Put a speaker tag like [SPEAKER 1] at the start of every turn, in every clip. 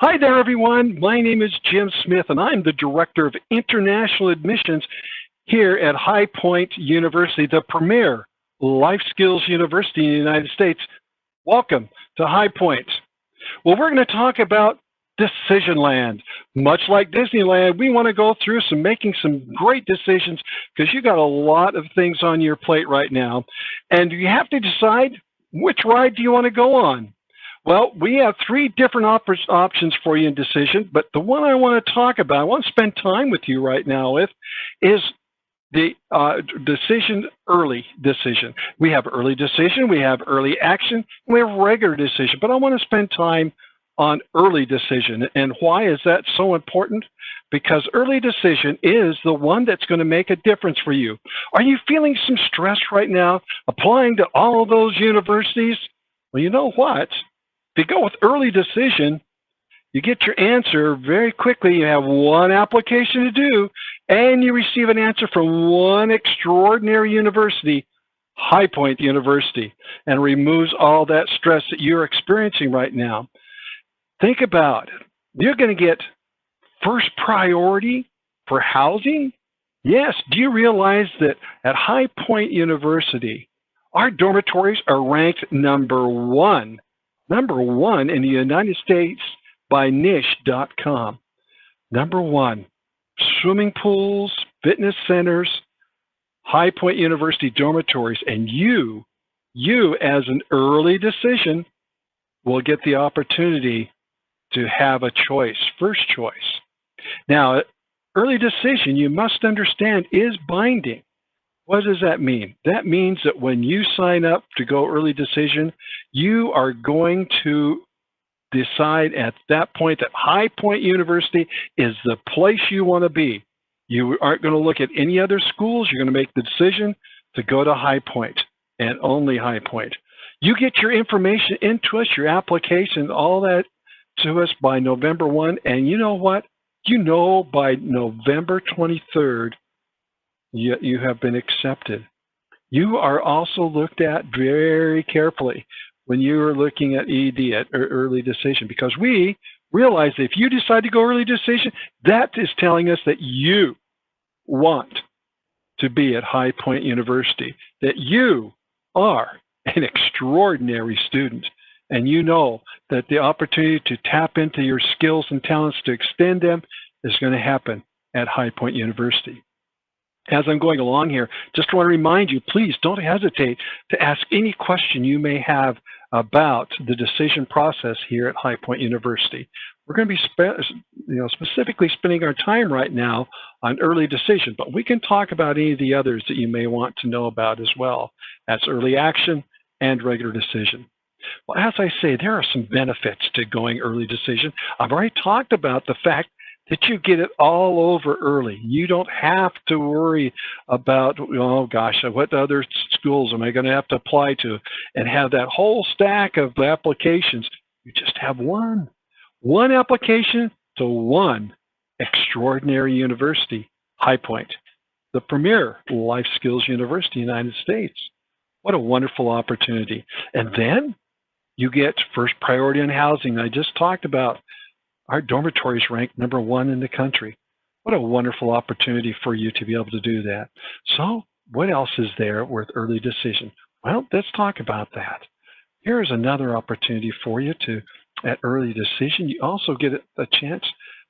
[SPEAKER 1] Hi there, everyone. My name is Jim Smith, and I'm the Director of International Admissions here at High Point University, the premier life skills university in the United States. Welcome to High Point. Well, we're going to talk about Decision Land. Much like Disneyland, we want to go through making some great decisions because you got a lot of things on your plate right now, and you have to decide which ride do you want to go on. Well, we have three different options for you in decision, but the one I want to talk about, I want to spend time with you right now with, is the early decision. We have early decision, we have early action, we have regular decision, but I want to spend time on early decision. And why is that so important? Because early decision is the one that's going to make a difference for you. Are you feeling some stress right now applying to all of those universities? Well, you know what? If you go with early decision, you get your answer very quickly. You have one application to do, and you receive an answer from one extraordinary university, High Point University, and removes all that stress that you're experiencing right now. Think about it. You're going to get first priority for housing. Yes, do you realize that at High Point University, our dormitories are ranked number one in the United States by niche.com. Number one, swimming pools, fitness centers, High Point University dormitories, and you as an early decision will get the opportunity to have a choice, first choice. Now, early decision, you must understand, is binding. What does that mean? That means that when you sign up to go early decision, you are going to decide at that point that High Point University is the place you want to be. You aren't going to look at any other schools. You're going to make the decision to go to High Point and only High Point. You get your information into us, your application, all that to us by November 1. And you know what? You know by November 23rd, you have been accepted. You are also looked at very carefully when you are looking at ED, at early decision, because we realize that if you decide to go early decision, that is telling us that you want to be at High Point University, that you are an extraordinary student, and you know that the opportunity to tap into your skills and talents to extend them is going to happen at High Point University. As I'm going along here, just want to remind you, please don't hesitate to ask any question you may have about the decision process here at High Point University. We're going to be specifically spending our time right now on early decision, but we can talk about any of the others that you may want to know about as well. That's early action and regular decision. Well, as I say, there are some benefits to going early decision. I've already talked about the fact that you get it all over early. You don't have to worry about, oh gosh, what other schools am I going to have to apply to and have that whole stack of applications. You just have one application to one extraordinary university, High Point, the premier life skills university in the United States. What a wonderful opportunity. And then you get first priority on housing. I just talked about our dormitories ranked number one in the country. What a wonderful opportunity for you to be able to do that. So what else is there with early decision? Well, let's talk about that. Here's another opportunity for you at early decision. You also get a chance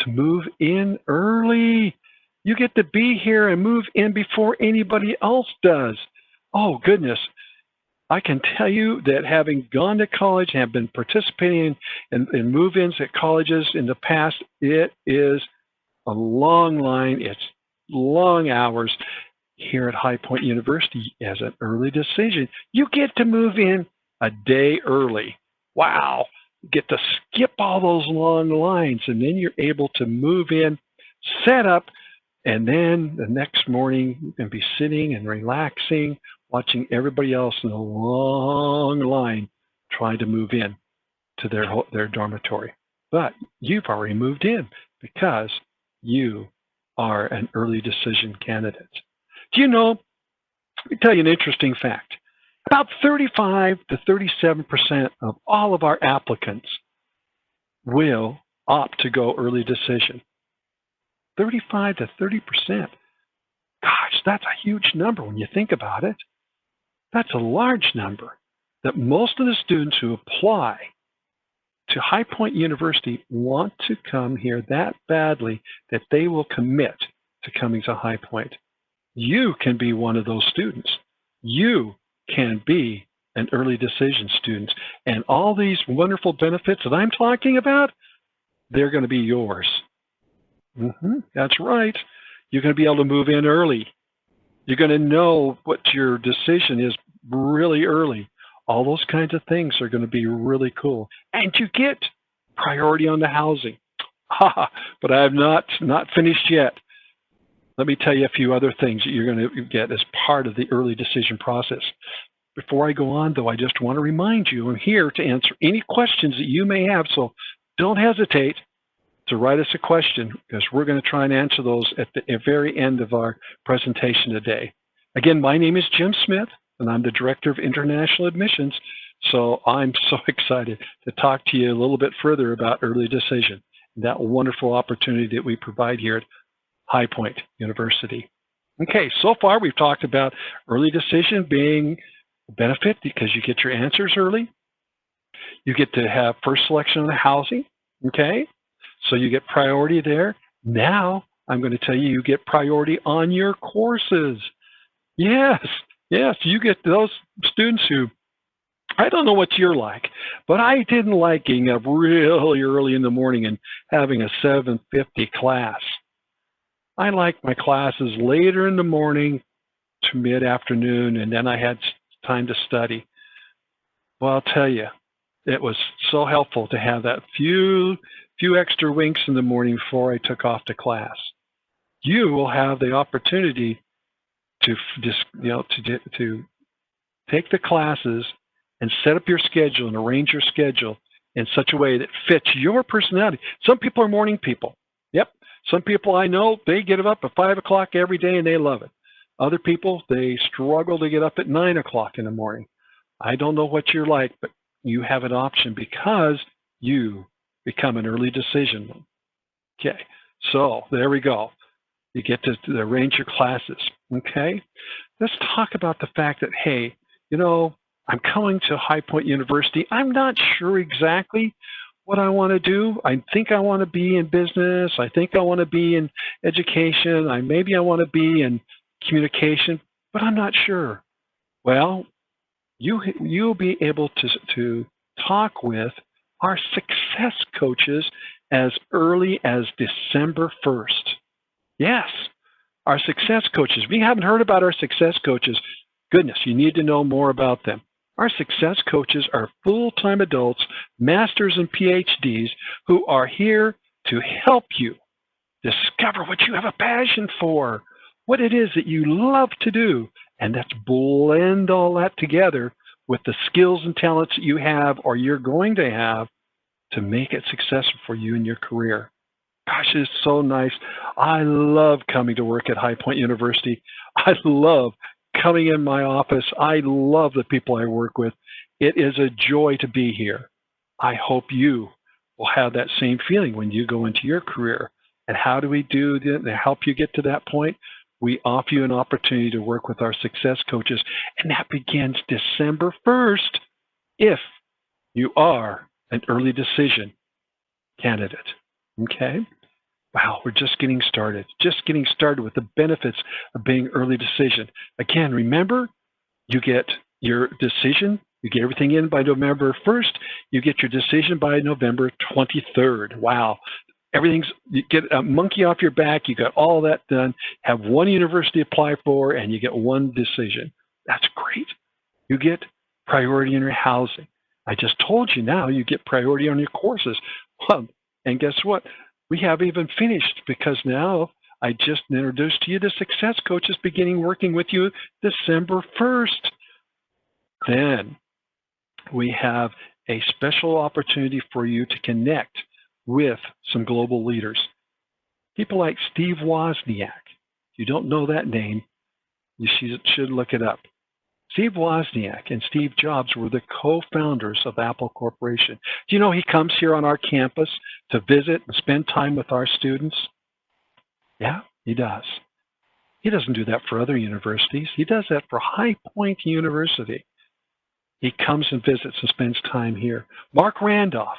[SPEAKER 1] to move in early. You get to be here and move in before anybody else does. Oh, goodness. I can tell you that having gone to college and have been participating in move-ins at colleges in the past, it is a long line. It's long hours here at High Point University as an early decision. You get to move in a day early. Wow. You get to skip all those long lines, and then you're able to move in, set up, and then the next morning you can be sitting and relaxing, watching everybody else in a long line trying to move in to their dormitory. But you've already moved in because you are an early decision candidate. Do you know, let me tell you an interesting fact. About 35 to 37% of all of our applicants will opt to go early decision. 35 to 30%. Gosh, that's a huge number when you think about it. That's a large number that most of the students who apply to High Point University want to come here that badly that they will commit to coming to High Point. You can be one of those students. You can be an early decision student. And all these wonderful benefits that I'm talking about, they're going to be yours. That's right. You're going to be able to move in early. You're going to know what your decision is really early. All those kinds of things are going to be really cool. And you get priority on the housing. But I have not finished yet. Let me tell you a few other things that you're going to get as part of the early decision process. Before I go on, though, I just want to remind you, I'm here to answer any questions that you may have, so don't hesitate to write us a question, because we're going to try and answer those at the very end of our presentation today. Again, my name is Jim Smith, and I'm the Director of International Admissions, so I'm so excited to talk to you a little bit further about early decision, that wonderful opportunity that we provide here at High Point University. Okay, so far we've talked about early decision being a benefit because you get your answers early. You get to have first selection on the housing, okay? So you get priority there. Now I'm going to tell you, you get priority on your courses. Yes, you get those students who, I don't know what you're like, but I didn't like getting up really early in the morning and having a 7:50 class. I liked my classes later in the morning to mid-afternoon, and then I had time to study. Well, I'll tell you, it was so helpful to have that few extra winks in the morning before I took off to class. You will have the opportunity to take the classes and set up your schedule and arrange your schedule in such a way that fits your personality. Some people are morning people. Yep. Some people I know, they get up at 5 o'clock every day and they love it. Other people, they struggle to get up at 9 o'clock in the morning. I don't know what you're like, but you have an option because you become an early decision. Okay, so there we go. You get to arrange your classes, okay? Let's talk about the fact that, hey, I'm coming to High Point University. I'm not sure exactly what I want to do. I think I want to be in business. I think I want to be in education. Maybe I want to be in communication, but I'm not sure. Well, you'll be able to talk with our success coaches as early as December 1st. Yes, our success coaches. If you haven't heard about our success coaches, goodness, you need to know more about them. Our success coaches are full-time adults, masters and PhDs who are here to help you discover what you have a passion for, what it is that you love to do, and let's blend all that together with the skills and talents that you have or you're going to have to make it successful for you in your career. Gosh, it's so nice. I love coming to work at High Point University. I love coming in my office. I love the people I work with. It is a joy to be here. I hope you will have that same feeling when you go into your career. And how do we do that to help you get to that point? We offer you an opportunity to work with our success coaches, and that begins December 1st if you are an early decision candidate. Okay? Wow, we're just getting started. Just getting started with the benefits of being early decision. Again, remember, you get your decision, you get everything in by November 1st, you get your decision by November 23rd. Wow. You get a monkey off your back, you got all that done, have one university to apply for, and you get one decision. That's great. You get priority in your housing. I just told you now you get priority on your courses. Well, and guess what? We haven't even finished because now I just introduced to you the success coaches beginning working with you December 1st. Then we have a special opportunity for you to connect with some global leaders. People like Steve Wozniak. If you don't know that name, you should look it up. Steve Wozniak and Steve Jobs were the co-founders of Apple Corporation. Do you know he comes here on our campus to visit and spend time with our students? Yeah, he does. He doesn't do that for other universities. He does that for High Point University. He comes and visits and spends time here. Mark Randolph.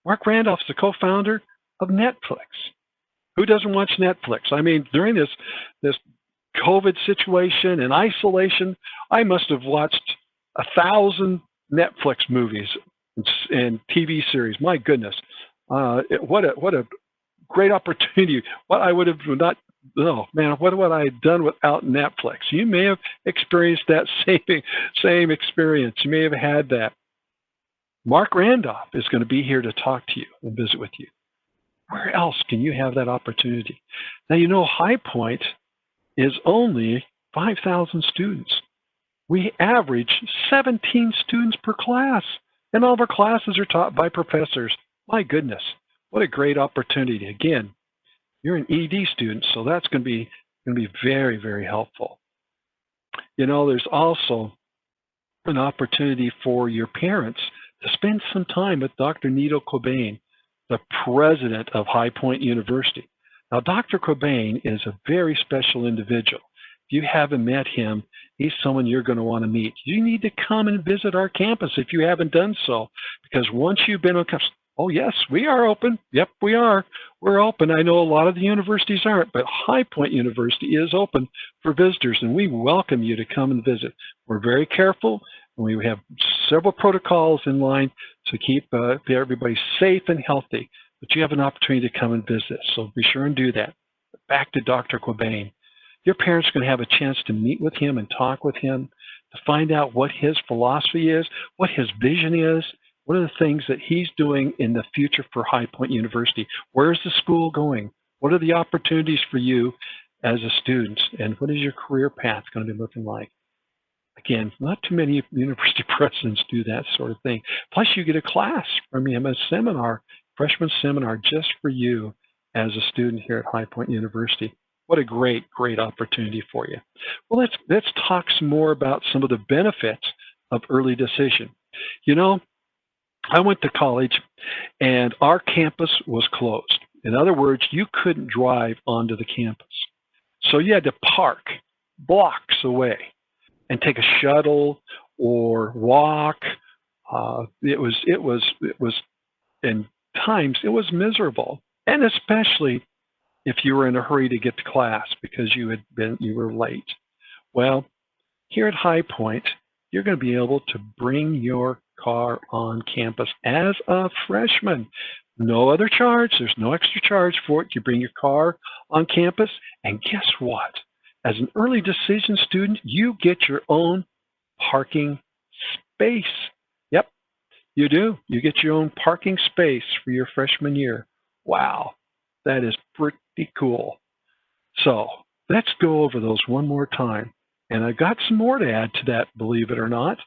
[SPEAKER 1] Mark Randolph's the co-founder of Netflix. Who doesn't watch Netflix? I mean, during this COVID situation and isolation, I must have watched 1,000 Netflix movies and TV series. My goodness, what a great opportunity! What I would have not. Oh man, what would I have done without Netflix? You may have experienced that same experience. You may have had that. Mark Randolph is going to be here to talk to you and visit with you. Where else can you have that opportunity? Now, you know, High Point is only 5,000 students. We average 17 students per class, and all of our classes are taught by professors. My goodness, what a great opportunity. Again, you're an ED student, so that's going to be very, very helpful. You know, there's also an opportunity for your parents to spend some time with Dr. Nito Cobain, the president of High Point University. Now, Dr. Cobain is a very special individual. If you haven't met him, he's someone you're going to want to meet. You need to come and visit our campus if you haven't done so, because once you've been on campus, oh yes, we are open. Yep, we are. We're open. I know a lot of the universities aren't, but High Point University is open for visitors, and we welcome you to come and visit. We're very careful, and we have several protocols in line to keep everybody safe and healthy. But you have an opportunity to come and visit, so be sure and do that. Back to Dr. Cobain. Your parents are going to have a chance to meet with him and talk with him to find out what his philosophy is, what his vision is, what are the things that he's doing in the future for High Point University. Where is the school going? What are the opportunities for you as a student? And what is your career path going to be looking like? Again, not too many university presidents do that sort of thing. Plus, you get a class from him, a seminar, freshman seminar just for you as a student here at High Point University. What a great, great opportunity for you. Well, let's talk some more about some of the benefits of early decision. You know, I went to college and our campus was closed. In other words, you couldn't drive onto the campus. So you had to park blocks away and take a shuttle or walk. It was in times it was miserable, and especially if you were in a hurry to get to class because you were late. Well, here at High Point, you're going to be able to bring your car on campus as a freshman. No other charge. There's no extra charge for it. You bring your car on campus, and guess what? As an early decision student, you get your own parking space. Yep, you do. You get your own parking space for your freshman year. Wow, that is pretty cool. So let's go over those one more time. And I've got some more to add to that, believe it or not.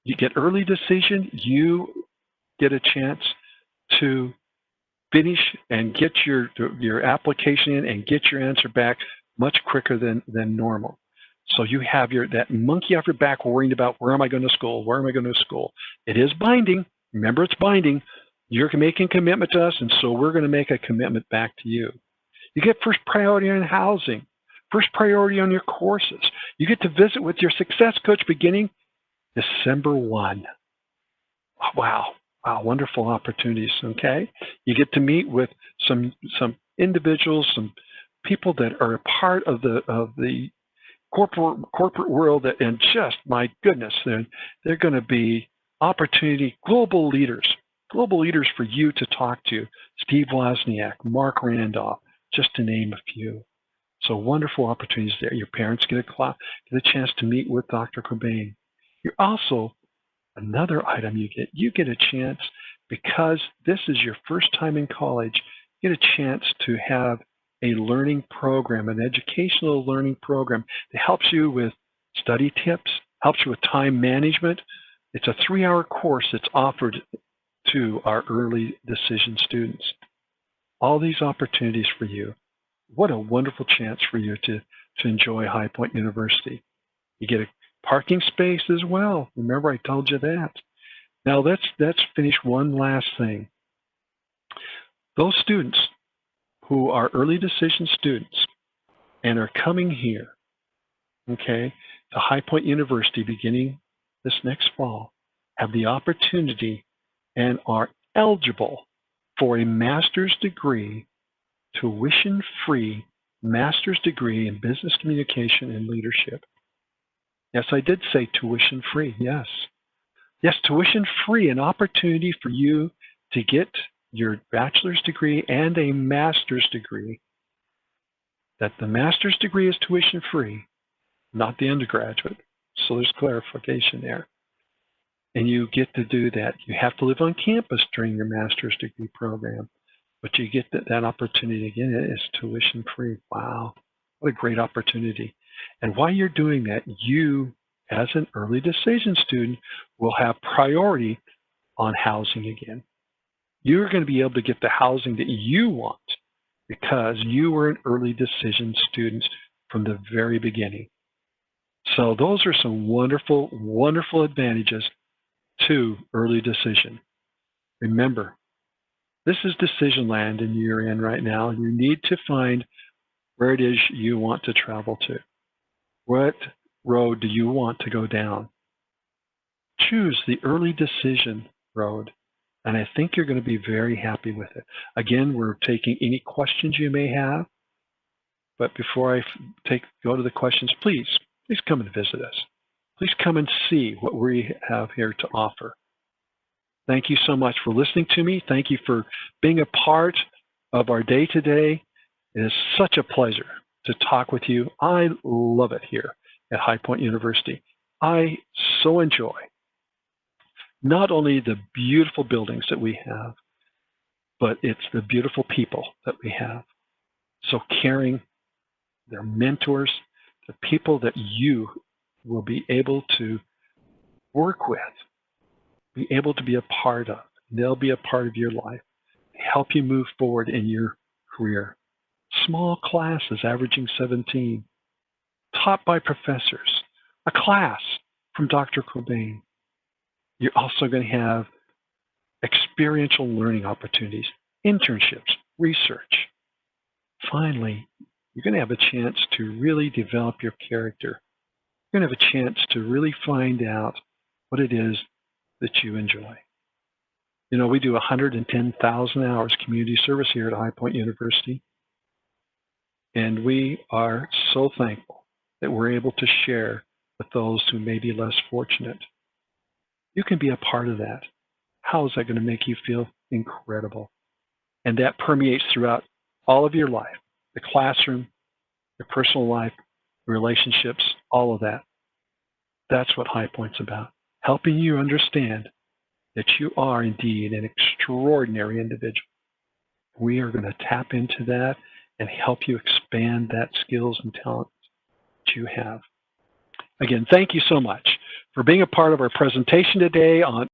[SPEAKER 1] You get early decision, you get a chance to finish and get your application in and get your answer back much quicker than normal. So you have that monkey off your back worrying about where am I going to school? Where am I going to school? It is binding. Remember, it's binding. You're making a commitment to us, and so we're going to make a commitment back to you. You get first priority on housing, first priority on your courses. You get to visit with your success coach beginning December 1. Wow, wonderful opportunities, okay? You get to meet with some individuals, some people that are a part of the corporate world, and just, my goodness, they're going to be global leaders for you to talk to. Steve Wozniak, Mark Randolph, just to name a few. So wonderful opportunities there. Your parents get a chance to meet with Dr. Cobain. You're also, another item you get a chance, because this is your first time in college, you get a chance to have a learning program, an educational learning program that helps you with study tips, helps you with time management. It's a 3-hour course that's offered to our early decision students. All these opportunities for you. What a wonderful chance for you to enjoy High Point University. You get Parking space as well. Remember I told you that. Now let's finish one last thing. Those students who are early decision students and are coming here, okay, to High Point University beginning this next fall, have the opportunity and are eligible for a master's degree, tuition-free master's degree in business communication and leadership. Yes, I did say tuition-free, yes. Yes, tuition-free, an opportunity for you to get your bachelor's degree and a master's degree. That the master's degree is tuition-free, not the undergraduate. So there's clarification there. And you get to do that. You have to live on campus during your master's degree program, but you get that opportunity again. It is tuition-free. Wow, what a great opportunity. And while you're doing that, you, as an early decision student, will have priority on housing again. You're going to be able to get the housing that you want because you were an early decision student from the very beginning. So those are some wonderful, wonderful advantages to early decision. Remember, this is decision land and you're in right now. You need to find where it is you want to travel to. What road do you want to go down? Choose the early decision road, and I think you're going to be very happy with it. Again, we're taking any questions you may have, but before I go to the questions, please come and visit us. Please come and see what we have here to offer. Thank you so much for listening to me. Thank you for being a part of our day today. It is such a pleasure to talk with you. I love it here at High Point University. I so enjoy not only the beautiful buildings that we have, but it's the beautiful people that we have. So caring, they're mentors, the people that you will be able to work with, be able to be a part of. They'll be a part of your life, help you move forward in your career. Small classes averaging 17, taught by professors, a class from Dr. Cobain. You're also going to have experiential learning opportunities, internships, research. Finally, you're going to have a chance to really develop your character. You're going to have a chance to really find out what it is that you enjoy. You know, we do 110,000 hours community service here at High Point University, and we are so thankful that we're able to share with those who may be less fortunate. You can be a part of that. How is that going to make you feel incredible? And that permeates throughout all of your life, the classroom, your personal life, relationships, all of that. That's what High Point's about, helping you understand that you are indeed an extraordinary individual. We are going to tap into that and help you expand that skills and talent that you have. Again, thank you so much for being a part of our presentation today on